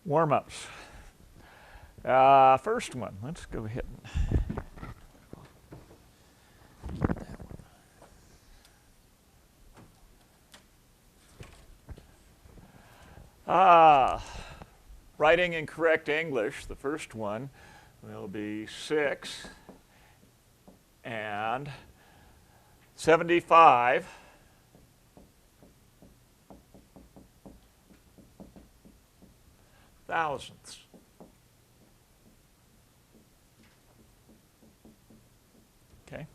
Warm-ups. First one, let's go ahead and writing in correct English, the first one will be 6 and 75 thousandths. Okay.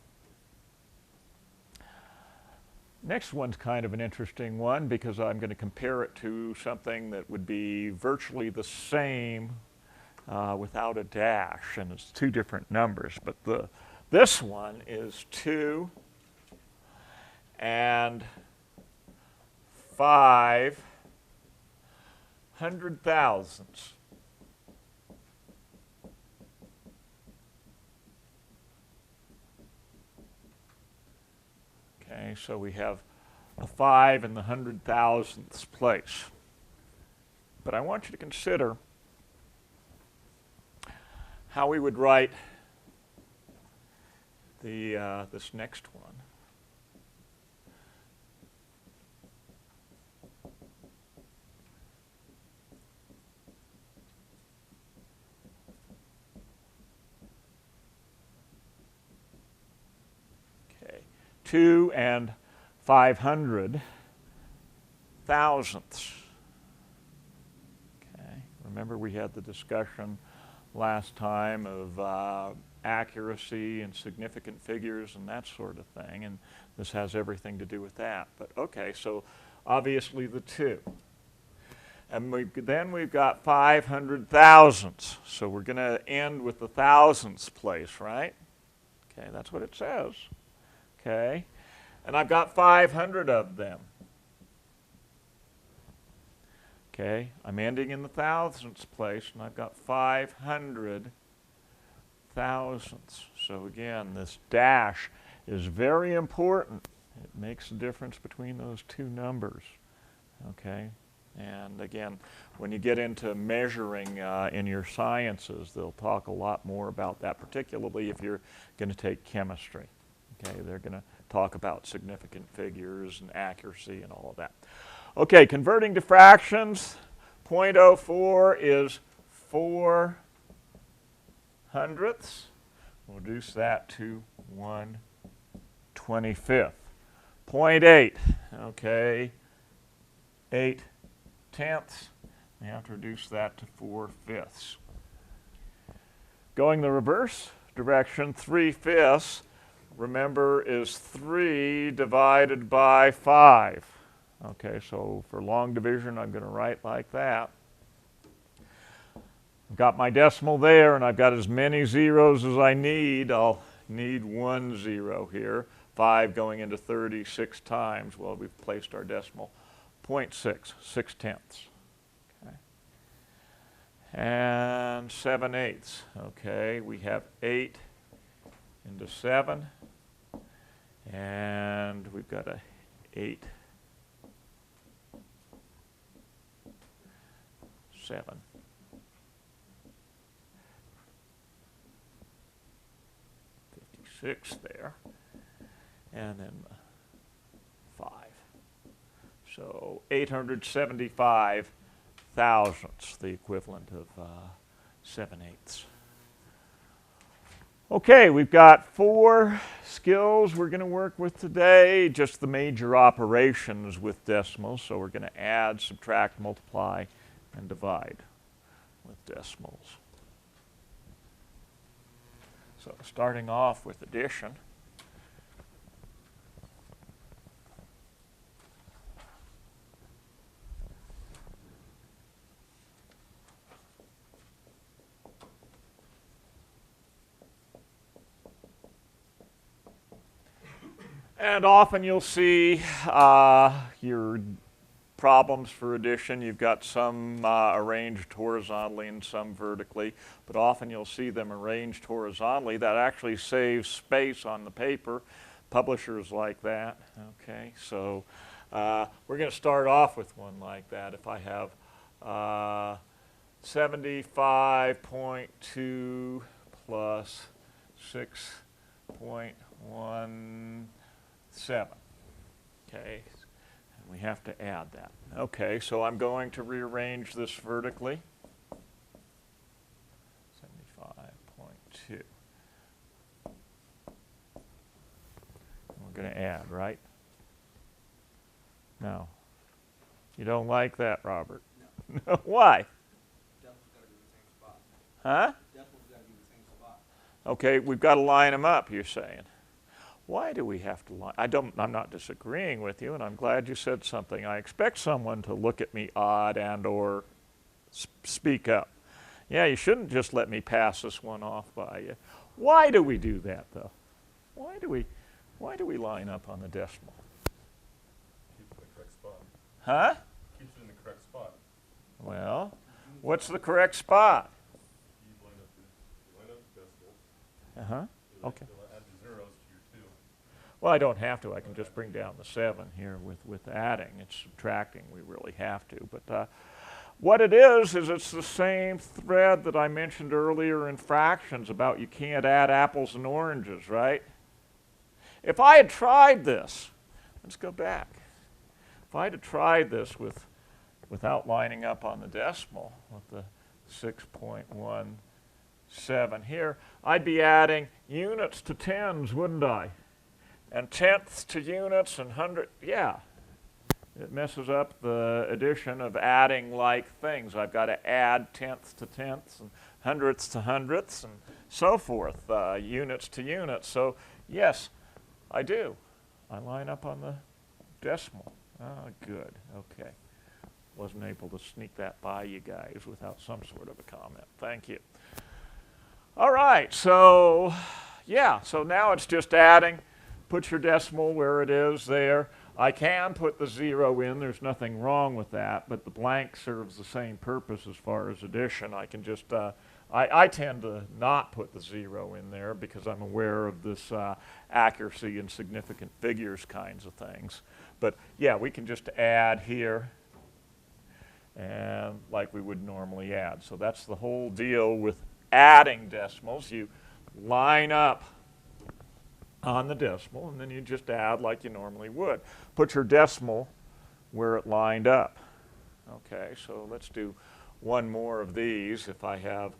Next one's kind of an interesting one because I'm going to compare it to something that would be virtually the same without a dash, and it's two different numbers. But this one is 2 and 500 thousandths. Okay, so we have a 5 in the 100 thousandths place. But I want you to consider how we would write this next one. Okay, 2 and 500 thousandths. Okay, remember we had the discussion last time of accuracy and significant figures and that sort of thing, and this has everything to do with that. But okay, so obviously the 2. And then we've got 500 thousandths. So we're going to end with the thousandths place, right? Okay, that's what it says. Okay, and I've got 500 of them. Okay, I'm ending in the thousandths place, and I've got 500 thousandths. So again, this dash is very important. It makes a difference between those two numbers. Okay, and again, when you get into measuring in your sciences, they'll talk a lot more about that, particularly if you're going to take chemistry. Okay, they're going to talk about significant figures and accuracy and all of that. Okay, converting to fractions, 0.04 is 4 hundredths. We'll reduce that to 1/25. 0.8, okay, 8 tenths. We have to reduce that to 4/5. Going the reverse direction, 3/5, remember, is 3 divided by 5. Okay, so for long division, I'm going to write like that. I've got my decimal there, and I've got as many zeros as I need. I'll need 1 0 here. 5 going into 36 times. Well, we've placed our decimal. 0.6, 6 tenths. Okay. And 7/8. Okay, we have 8 into 7. And we've got a 8, 7. 56 there. And then 5. So 875 thousandths, the equivalent of 7/8. Okay, we've got 4 skills we're going to work with today, just the major operations with decimals. So we're going to add, subtract, multiply, and divide with decimals. So starting off with addition. And often you'll see your problems for addition. You've got some arranged horizontally and some vertically, but often you'll see them arranged horizontally. That actually saves space on the paper. Publishers like that. Okay, so we're going to start off with one like that. If I have 75.2 plus 6.17. Okay, and we have to add that. Okay, so I'm going to rearrange this vertically. 75.2. We're going to add, right? No. You don't like that, Robert? No. Why? Decimals got to be the same spot. Huh? Decimals got to be the same spot. Okay, we've got to line them up, you're saying. Why do we have to line? I'm not disagreeing with you, and I'm glad you said something. I expect someone to look at me odd and or speak up. Yeah, you shouldn't just let me pass this one off by you. Why do we do that, though? Why do we line up on the decimal? Keeps it in the correct spot. Huh? Keeps it in the correct spot. Well, what's the correct spot? You line up the decimals. Uh-huh. Okay. You'll add the zeros to your 2. Well, I don't have to. I can just bring down the 7 here with adding. It's subtracting. We really have to. But what it is it's the same thread that I mentioned earlier in fractions about you can't add apples and oranges, right? If I had tried this, let's go back. If I had tried this without lining up on the decimal with the 6.17 here, I'd be adding units to tens, wouldn't I? And tenths to units and hundred, yeah. It messes up the addition of adding like things. I've got to add tenths to tenths and hundredths to hundredths and so forth, units to units. So yes, I do. I line up on the decimal. Ah, good, okay. Wasn't able to sneak that by you guys without some sort of a comment. Thank you. All right, so yeah, so now it's just adding. Put your decimal where it is there. I can put the 0 in. There's nothing wrong with that, but the blank serves the same purpose as far as addition. I can just, I tend to not put the 0 in there because I'm aware of this accuracy and significant figures kinds of things. But yeah, we can just add here and like we would normally add. So that's the whole deal with adding decimals. You line up on the decimal, and then you just add like you normally would. Put your decimal where it lined up. Okay, so let's do one more of these. If I have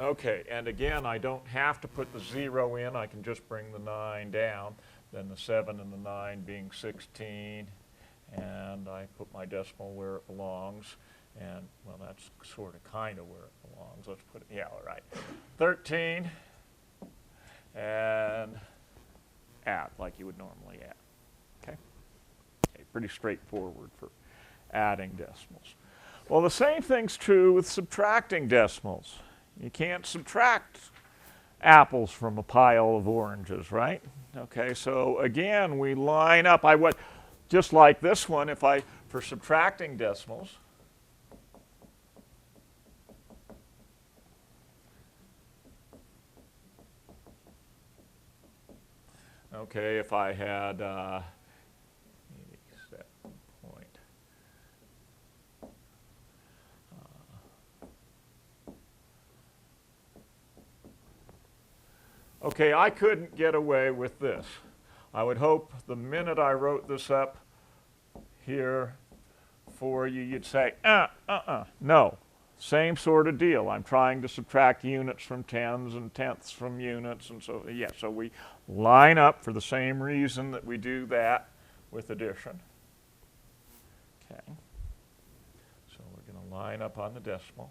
okay, and again, I don't have to put the 0 in. I can just bring the 9 down. Then the 7 and the 9 being 16. And I put my decimal where it belongs. And, well, that's sort of kind of where it belongs. Let's put it, yeah, all right. 13. And add like you would normally add. Okay? Okay, pretty straightforward for adding decimals. Well, the same thing's true with subtracting decimals. You can't subtract apples from a pile of oranges, right? Okay, so again, we line up. I would, just like this one, if I, for subtracting decimals, okay, if I had okay, I couldn't get away with this. I would hope the minute I wrote this up here for you, you'd say, no. Same sort of deal. I'm trying to subtract units from tens and tenths from units, and so, yeah, so we line up for the same reason that we do that with addition. Okay. So we're going to line up on the decimal.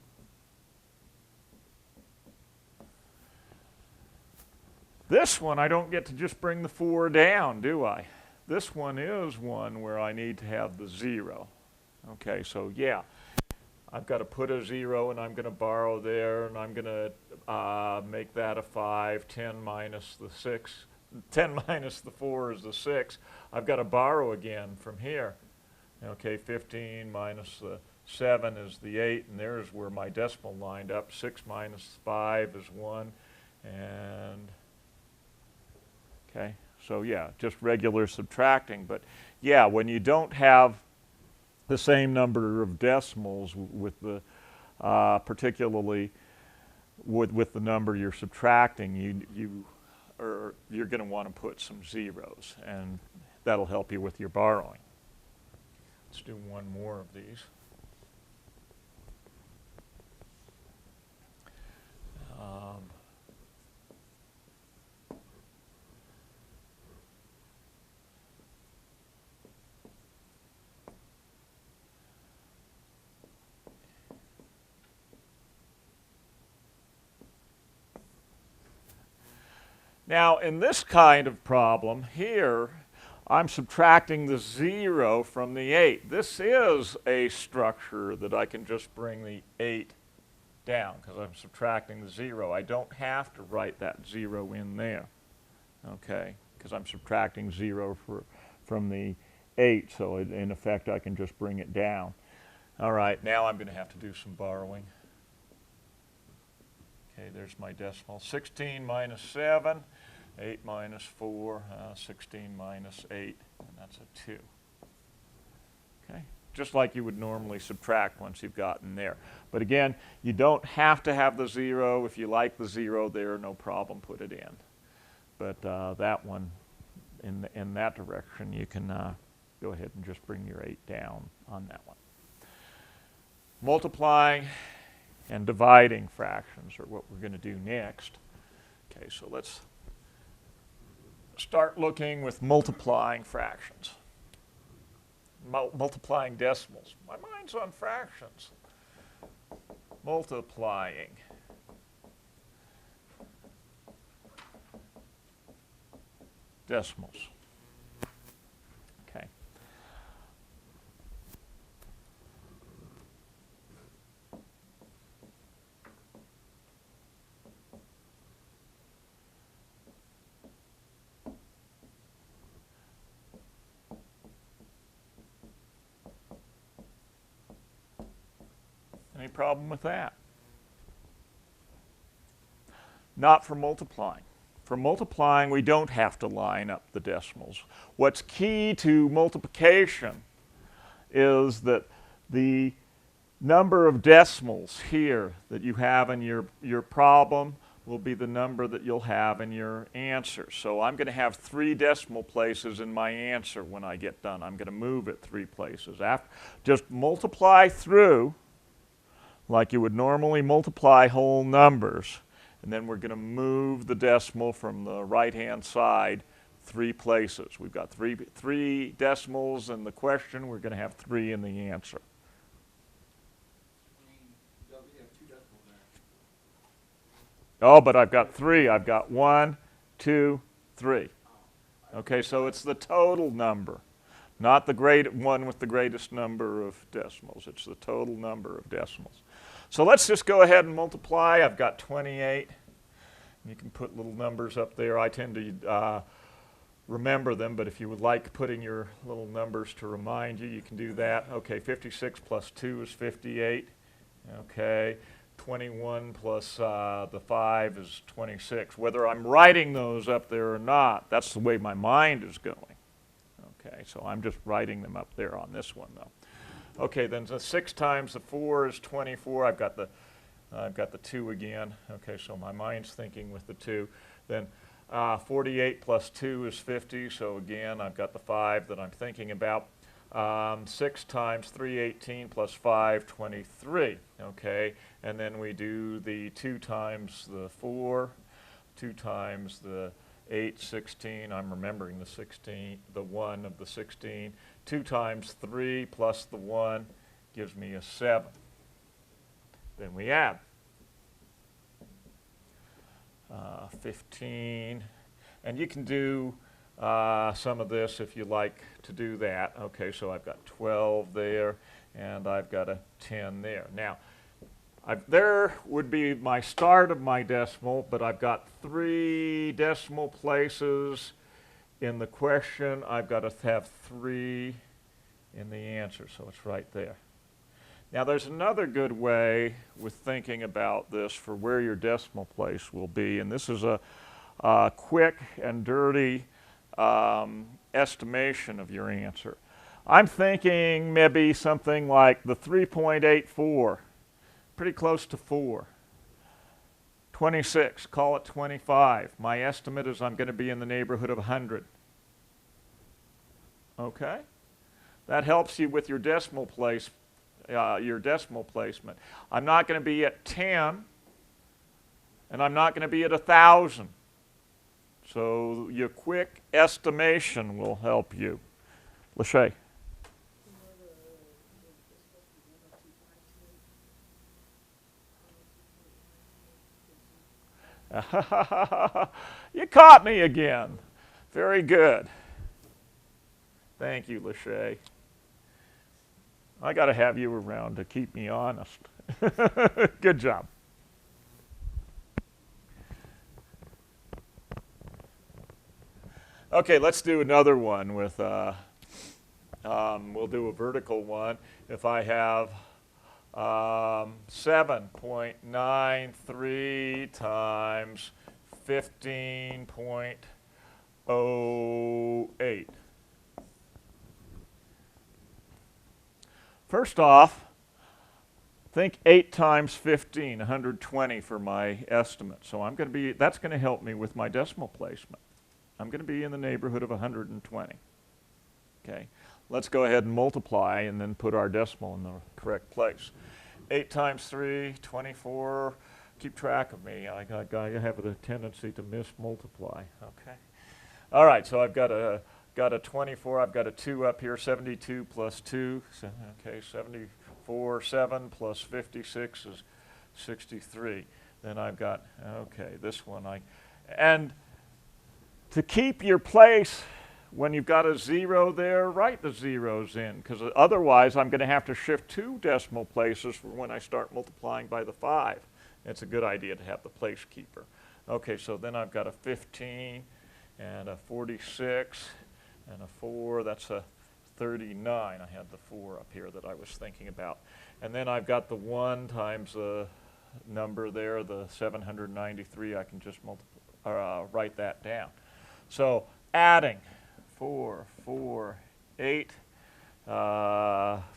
This one, I don't get to just bring the 4 down, do I? This one is one where I need to have the 0. Okay, so yeah, I've got to put a 0, and I'm going to borrow there, and I'm going to make that a 5. 10 minus the 6. 10 minus the 4 is the 6. I've got to borrow again from here. Okay, 15 minus the 7 is the 8, and there's where my decimal lined up. 6 minus 5 is 1, and okay, so yeah, just regular subtracting. But yeah, when you don't have the same number of decimals with the particularly with the number you're subtracting, you're going to want to put some zeros, and that'll help you with your borrowing. Let's do one more of these. Now, in this kind of problem here, I'm subtracting the 0 from the 8. This is a structure that I can just bring the 8 down because I'm subtracting the 0. I don't have to write that 0 in there, okay, because I'm subtracting 0 from the 8. So in effect, I can just bring it down. All right, now I'm going to have to do some borrowing. Okay, there's my decimal. 16 minus 7, 8 minus 4, 16 minus 8, and that's a 2. Okay, just like you would normally subtract once you've gotten there. But again, you don't have to have the 0. If you like the 0 there, no problem, put it in. But that one, in that direction, you can go ahead and just bring your 8 down on that one. Multiplying and dividing fractions are what we're going to do next. Okay, so let's start looking with multiplying fractions. Multiplying decimals. My mind's on fractions. Multiplying. Decimals. Okay. Any problem with that? Not for multiplying. For multiplying, we don't have to line up the decimals. What's key to multiplication is that the number of decimals here that you have in your problem will be the number that you'll have in your answer. So I'm going to have 3 decimal places in my answer when I get done. I'm going to move it 3 places. Just multiply through like you would normally multiply whole numbers, and then we're going to move the decimal from the right-hand side 3 places. We've got three decimals in the question. We're going to have 3 in the answer. You have 2 decimals there. Oh, but I've got 3. I've got 1, 2, 3. Okay, so it's the total number, not the one with the greatest number of decimals. It's the total number of decimals. So let's just go ahead and multiply. I've got 28. You can put little numbers up there. I tend to remember them, but if you would like putting your little numbers to remind you, you can do that. Okay, 56 plus 2 is 58. Okay, 21 plus the 5 is 26. Whether I'm writing those up there or not, that's the way my mind is going. Okay, so I'm just writing them up there on this one, though. Okay, then the 6 times the 4 is 24. I've got the 2 again. Okay, so my mind's thinking with the 2. Then 48 plus 2 is 50. So again, I've got the 5 that I'm thinking about. 6 times 3, 18, plus 5, 23. Okay, and then we do the 2 times the 4, 2 times the 8, 16. I'm remembering the 16, the 1 of the 16. 2 times 3 plus the 1 gives me a 7. Then we add 15. And you can do some of this if you like to do that. Okay, so I've got 12 there, and I've got a 10 there. Now, there would be my start of my decimal, but I've got 3 decimal places in the question. I've got to have 3 in the answer, so it's right there. Now there's another good way with thinking about this for where your decimal place will be, and this is a quick and dirty estimation of your answer. I'm thinking maybe something like the 3.84, pretty close to 4. 26, call it 25. My estimate is I'm going to be in the neighborhood of 100. Okay? That helps you with your decimal placement. I'm not going to be at 10, and I'm not going to be at 1,000. So your quick estimation will help you. Lachey. You caught me again. Very good. Thank you, Lachey. I got to have you around to keep me honest. Good job. Okay, let's do another one with, we'll do a vertical one. If I have 7.93 times 15.08. First off, think 8 times 15, 120 for my estimate. So that's going to help me with my decimal placement. I'm going to be in the neighborhood of 120. Okay, let's go ahead and multiply and then put our decimal in the correct place. 8 times 3, 24. Keep track of me. I have a tendency to mismultiply. Okay. All right, so I've got a 24. I've got a 2 up here. 72 plus 2. Okay, 74. 7 plus 56 is 63. Then I've got, okay, this one. And to keep your place, when you've got a 0 there, write the zeros in, because otherwise I'm going to have to shift 2 decimal places for when I start multiplying by the 5. It's a good idea to have the place keeper. Okay, so then I've got a 15 and a 46 and a 4. That's a 39. I had the 4 up here that I was thinking about. And then I've got the 1 times the number there, the 793. I can just write that down. So adding 4, 4, 8,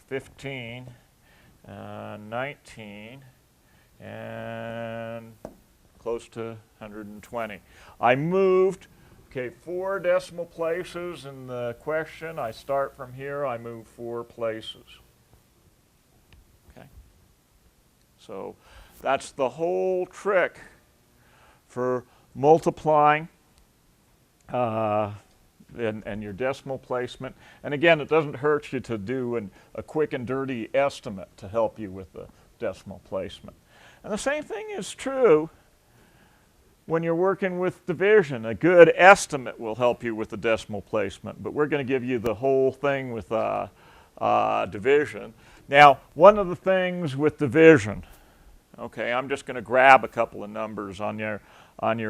15, 19, and close to 120. I moved, 4 decimal places in the question. I start from here. I move 4 places. Okay. So that's the whole trick for multiplying and your decimal placement. And again, it doesn't hurt you to do a quick and dirty estimate to help you with the decimal placement. And the same thing is true when you're working with division. A good estimate will help you with the decimal placement, but we're going to give you the whole thing with division. Now, one of the things with division, okay, I'm just going to grab a couple of numbers on your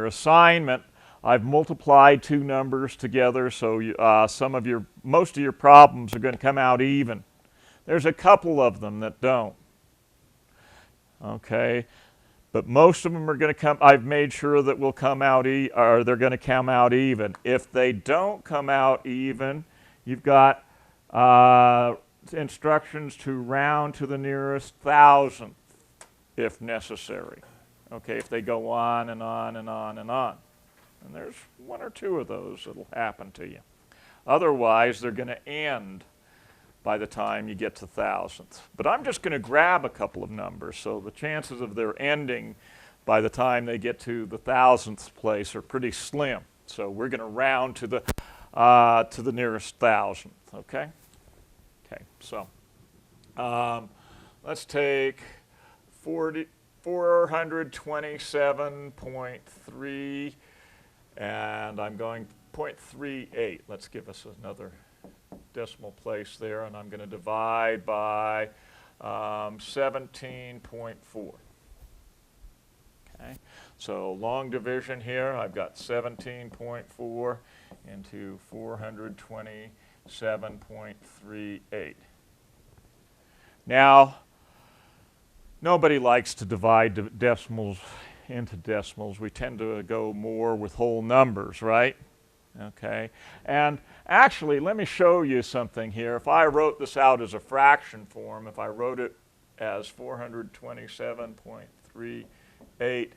assignment. I've multiplied 2 numbers together, so most of your problems are going to come out even. There's a couple of them that don't. Okay, but most of them are going to come. I've made sure that will come out or they're going to come out even. If they don't come out even, you've got instructions to round to the nearest thousandth, if necessary. Okay, if they go on and on and on and on. And there's 1 or 2 of those that'll happen to you. Otherwise, they're going to end by the time you get to thousandths. But I'm just going to grab a couple of numbers, so the chances of their ending by the time they get to the thousandth place are pretty slim. So we're going to round to the nearest thousandth. Okay. Okay. So let's take 427.3. And I'm going 0.38. Let's give us another decimal place there. And I'm going to divide by 17.4. Okay. So long division here. I've got 17.4 into 427.38. Now, nobody likes to divide decimals into decimals. We tend to go more with whole numbers, right? Okay, and actually, let me show you something here. If I wrote this out as a fraction form, if I wrote it as 427.38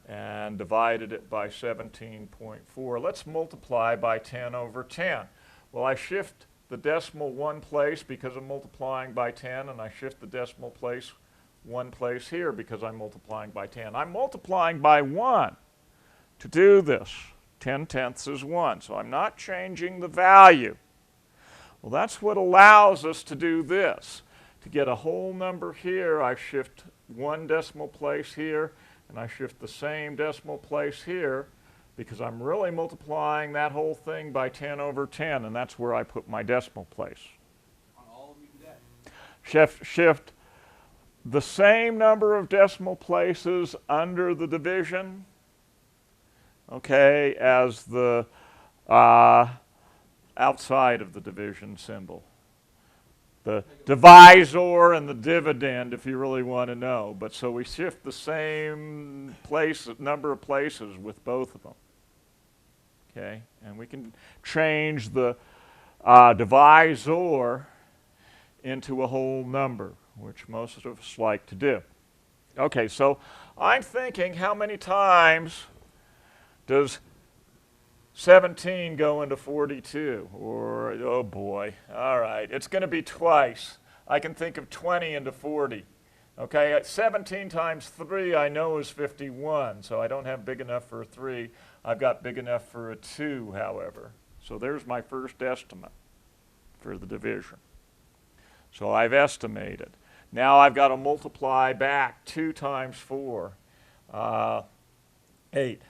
and divided it by 17.4, let's multiply by 10 over 10. Well, I shift the decimal one place because I'm multiplying by 10, and I shift the decimal place one place here because I'm multiplying by 10. I'm multiplying by 1 to do this. 10/10 is 1, so I'm not changing the value. Well, that's what allows us to do this. To get a whole number here, I shift one decimal place here, and I shift the same decimal place here, because I'm really multiplying that whole thing by 10 over 10, and that's where I put my decimal place. On all of them, you do that. Shift the same number of decimal places under the division, okay, as the outside of the division symbol. The divisor and the dividend, if you really want to know. But so we shift the same number of places with both of them. Okay, and we can change the divisor into a whole number, which most of us like to do. Okay, so I'm thinking, how many times does 17 go into 42? Or, oh boy, all right, it's going to be twice. I can think of 20 into 40. Okay, at 17 times 3 I know is 51, so I don't have big enough for a 3. I've got big enough for a 2, however. So there's my first estimate for the division. So I've estimated. Now I've got to multiply back 2 times 4, 8.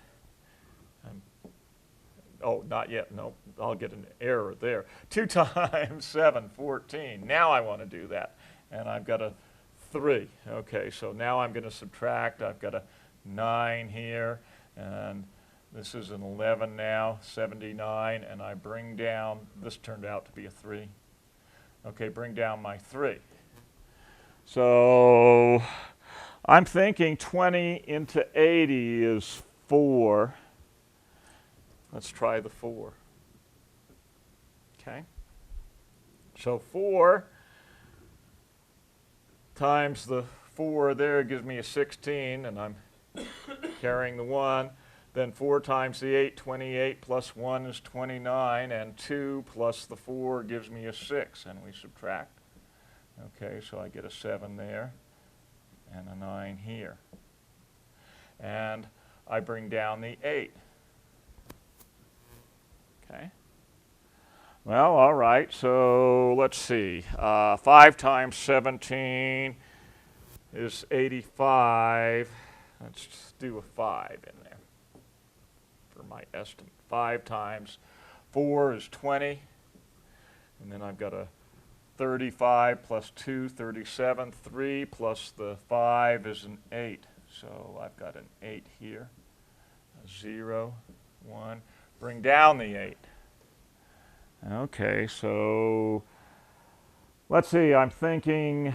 Oh, not yet. No, I'll get an error there. 2 times 7, 14. Now I want to do that. And I've got a 3. Okay, so now I'm going to subtract. I've got a 9 here, and this is an 11 now, 79, and I bring down, this turned out to be a 3. Okay, bring down my 3. So I'm thinking 20 into 80 is 4. Let's try the 4. Okay. So 4 times the 4 there gives me a 16, and I'm carrying the 1. Then 4 times the 8, 28, plus 1 is 29, and 2 plus the 4 gives me a 6, and we subtract. Okay, so I get a 7 there, and a 9 here. And I bring down the 8. Okay. Well, all right, so let's see. 5 times 17 is 85. Let's just do a 5 in there for my estimate. 5 times 4 is 20. And then I've got a 35 plus 2, 37. 3 plus the 5 is an 8. So I've got an 8 here. A 0, 1. Bring down the 8. Okay, so let's see, I'm thinking,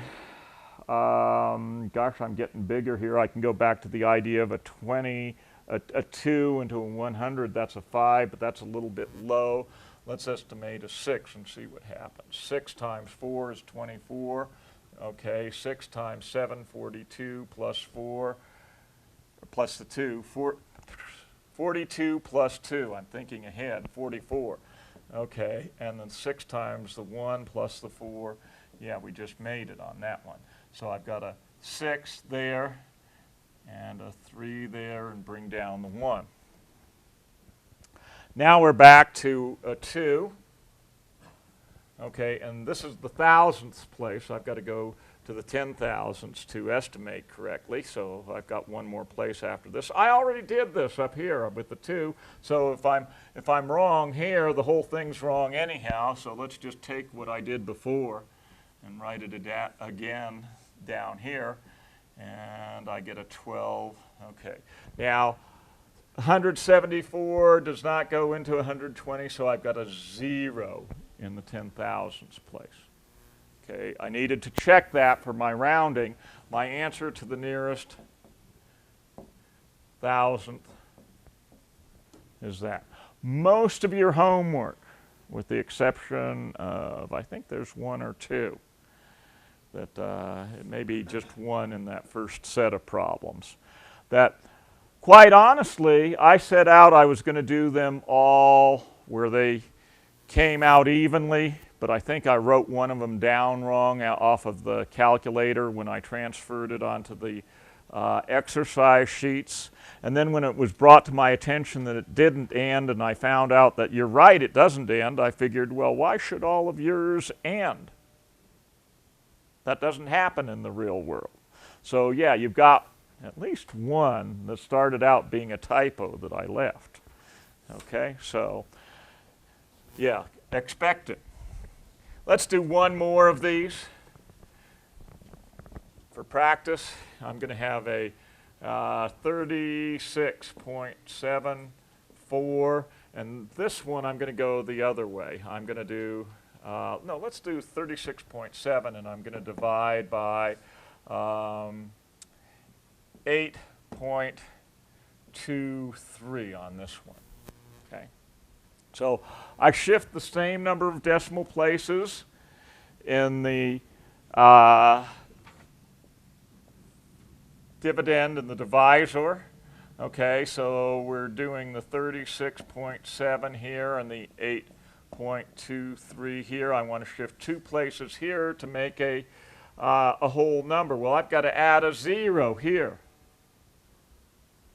gosh, I'm getting bigger here. I can go back to the idea of a 2 into a 100. That's a 5, but that's a little bit low. Let's estimate a 6 and see what happens. 6 times 4 is 24. Okay, 6 times 7, 42, plus 4, plus the 2, 42 plus 2, I'm thinking ahead, 44. Okay, and then 6 times the 1 plus the 4, yeah, we just made it on that one. So I've got a 6 there and a 3 there, and bring down the 1. Now we're back to a 2. Okay, and this is the thousandths place. I've got to go to the 10,000ths to estimate correctly, so I've got one more place after this. I already did this up here with the 2, so if I'm wrong here, the whole thing's wrong anyhow, so let's just take what I did before and write it again down here, and I get a 12. Okay, now 174 does not go into 120, so I've got a 0 in the 10,000ths place. Okay, I needed to check that for my rounding. My answer to the nearest thousandth is that. Most of your homework, with the exception of, I think there's one or two, that it may be just one in that first set of problems, that quite honestly, I set out I was going to do them all where they came out evenly, but I think I wrote one of them down wrong off of the calculator when I transferred it onto the exercise sheets. And then when it was brought to my attention that it didn't end, and I found out that you're right, it doesn't end, I figured, well, why should all of yours end? That doesn't happen in the real world. So yeah, you've got at least one that started out being a typo that I left. Okay, so yeah, expect it. Let's do one more of these for practice. I'm going to have a 36.74, and this one I'm going to go the other way. I'm going to do, no, let's do 36.7, and I'm going to divide by 8.23 on this one. Okay. So I shift the same number of decimal places in the dividend and the divisor. Okay, so we're doing the 36.7 here and the 8.23 here. I want to shift 2 places here to make a whole number. Well, I've got to add a 0 here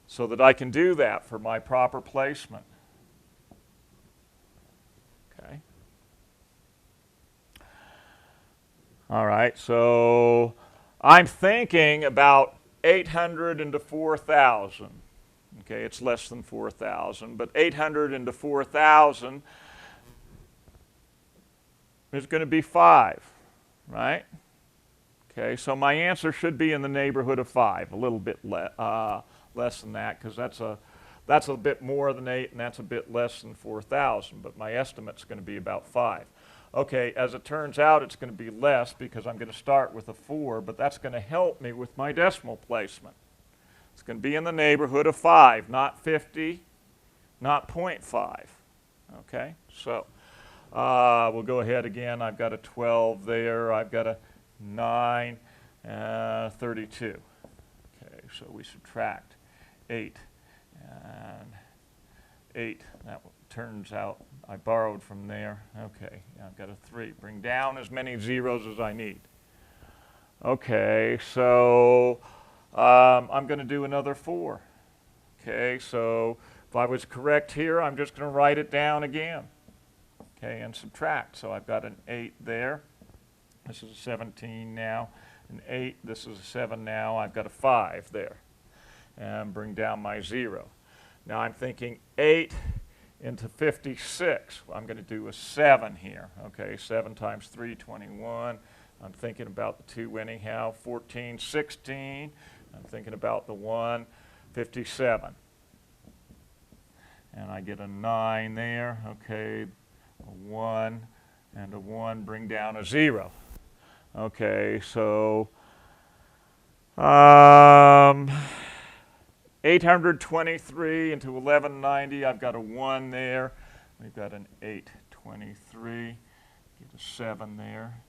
so that I can do that for my proper placement. Okay. All right, so I'm thinking about 800 into 4,000. Okay, it's less than 4,000, but 800 into 4,000 is going to be 5, right? Okay, so my answer should be in the neighborhood of 5, a little bit less than that, because that's a bit more than 8, and that's a bit less than 4,000, but my estimate's going to be about 5. Okay, as it turns out, it's going to be less because I'm going to start with a 4, but that's going to help me with my decimal placement. It's going to be in the neighborhood of 5, not 50, not 0.5. Okay, so we'll go ahead again. I've got a 12 there. I've got a 9, 32. Okay, so we subtract 8 and 8. That turns out I borrowed from there. Okay, I've got a 3. Bring down as many zeros as I need. Okay, so I'm going to do another 4. Okay, so if I was correct here, I'm just going to write it down again. Okay, and subtract. So I've got an 8 there. This is a 17 now. An 8, this is a 7 now. I've got a 5 there. And bring down my 0. Now I'm thinking 8 into 56. Well, I'm going to do a 7 here. Okay, 7 times 3, 21. I'm thinking about the 2 anyhow. 14, 16. I'm thinking about the 1, 57. And I get a 9 there. Okay, a 1 and a 1. Bring down a 0. Okay, so 823 into 1190, I've got a 1 there. We've got an 823, get a 7 there,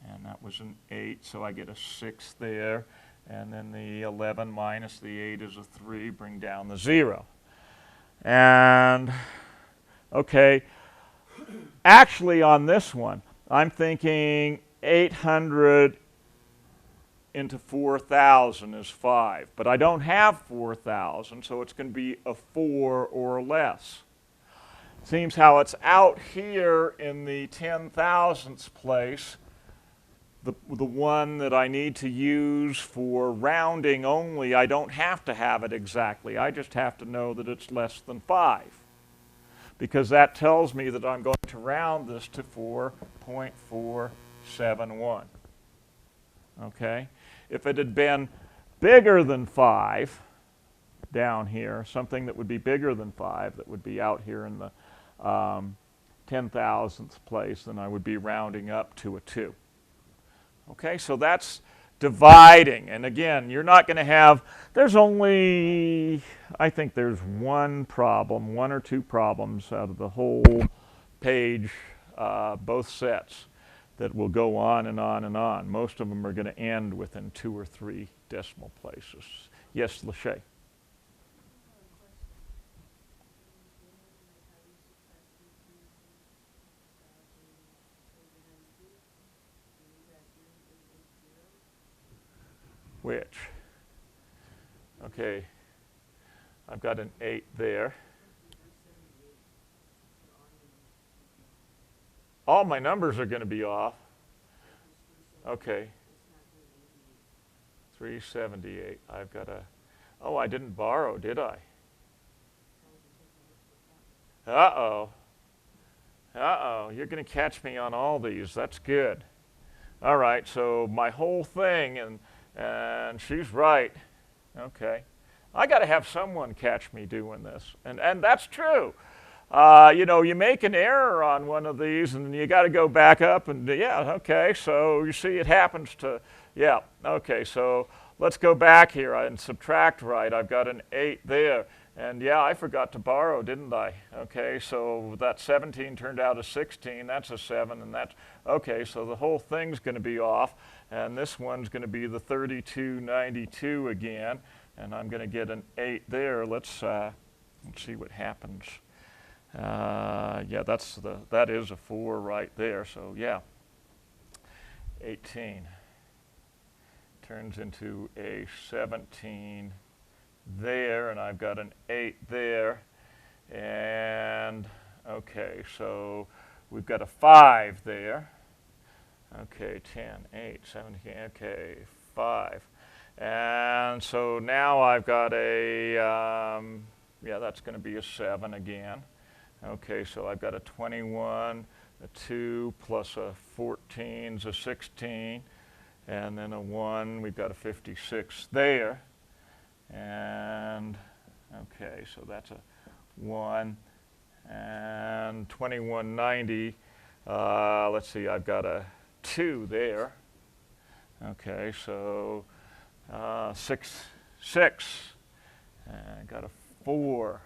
and that was an 8, so I get a 6 there. And then the 11 minus the 8 is a 3, bring down the 0. And, okay, actually on this one, I'm thinking 800 into 4,000 is 5, but I don't have 4,000, so it's going to be a 4 or less. Seems how it's out here in the 10,000ths place, the one that I need to use for rounding only. I don't have to have it exactly. I just have to know that it's less than 5, because that tells me that I'm going to round this to 4.471. Okay? If it had been bigger than 5 down here, something that would be bigger than 5 that would be out here in the 10,000th place, then I would be rounding up to a 2. Okay, so that's dividing. And again, you're not going to have, there's only, I think there's one problem, one or two problems out of the whole page, both sets, that will go on and on and on. Most of them are going to end within 2 or 3 decimal places. Yes, Lachey? Which? Okay, I've got an 8 there. All my numbers are going to be off. Okay. 378. I've got a, oh, I didn't borrow, did I? Uh-oh. Uh-oh, you're going to catch me on all these. That's good. All right, so my whole thing, and she's right. Okay. I got to have someone catch me doing this. And that's true. You know, you make an error on one of these, and you got to go back up and, yeah, okay, so you see it happens to, yeah, okay, so let's go back here and subtract right. I've got an 8 there. And yeah, I forgot to borrow, didn't I? Okay, so that 17 turned out a 16. That's a 7, and that's, okay, so the whole thing's going to be off. And this one's going to be the 3292 again. And I'm going to get an 8 there. Let's see what happens. Yeah, that is a 4 right there. So yeah, 18 turns into a 17 there, and I've got an 8 there. And okay, so we've got a 5 there. Okay, 10, 8, 17, okay, 5. And so now I've got a, yeah, that's going to be a 7 again. Okay, so I've got a 21, a 2 plus a 14 is a 16, and then a 1, we've got a 56 there. And okay, so that's a 1, and 2190, let's see, I've got a 2 there. Okay, so 6, 6, and I got a 4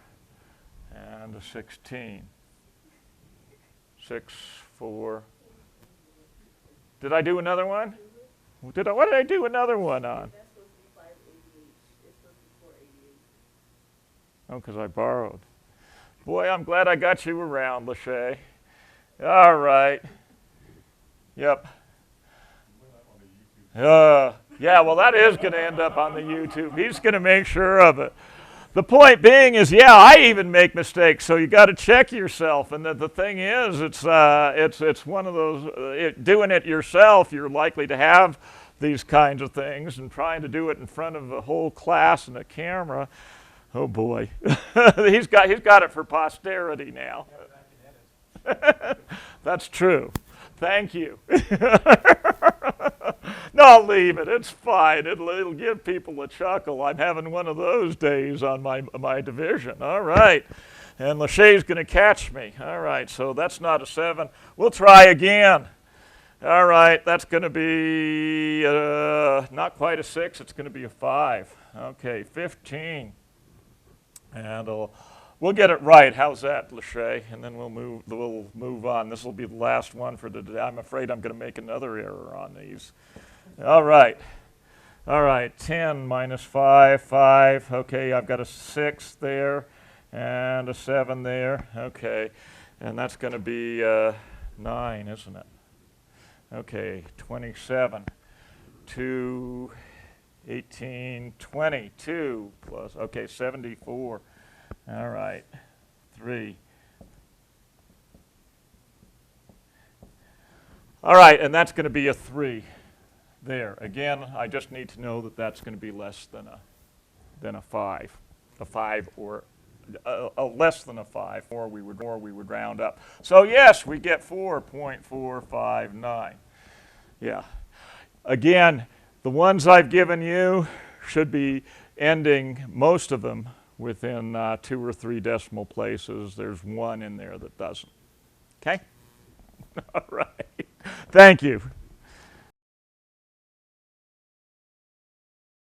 and a 16. 6, 4. Did I do another one? What did I do another one on? That's supposed to be 588. It's supposed to be 488. Oh, because I borrowed. Boy, I'm glad I got you around, Lachey. All right. Yep. Yeah, well, that is going to end up on the YouTube. He's going to make sure of it. The point being is, yeah, I even make mistakes, so you got to check yourself. And the thing is, it's one of those, doing it yourself, you're likely to have these kinds of things, and trying to do it in front of a whole class and a camera, oh boy. he's got it for posterity now. That's true. Thank you. No, leave it. It's fine. It'll give people a chuckle. I'm having one of those days on my division. All right. And Lachey's going to catch me. All right, so that's not a 7. We'll try again. All right, that's going to be not quite a 6. It's going to be a 5. Okay, 15. And we'll get it right. How's that, Lachey? And then we'll move on. This will be the last one for today. I'm afraid I'm going to make another error on these. All right. All right, 10 minus 5, 5. Okay, I've got a 6 there and a 7 there. Okay, and that's going to be 9, isn't it? Okay, 27. 2, 18, 22 plus, okay, 74. All right, 3. All right, and that's going to be a 3 there. Again, I just need to know that that's going to be less than a 5. A 5 or less than a 5, or we would round up. So yes, we get 4.459. Yeah. Again, the ones I've given you should be ending, most of them, within 2 or 3 decimal places. There's one in there that doesn't. Okay? All right. Thank you.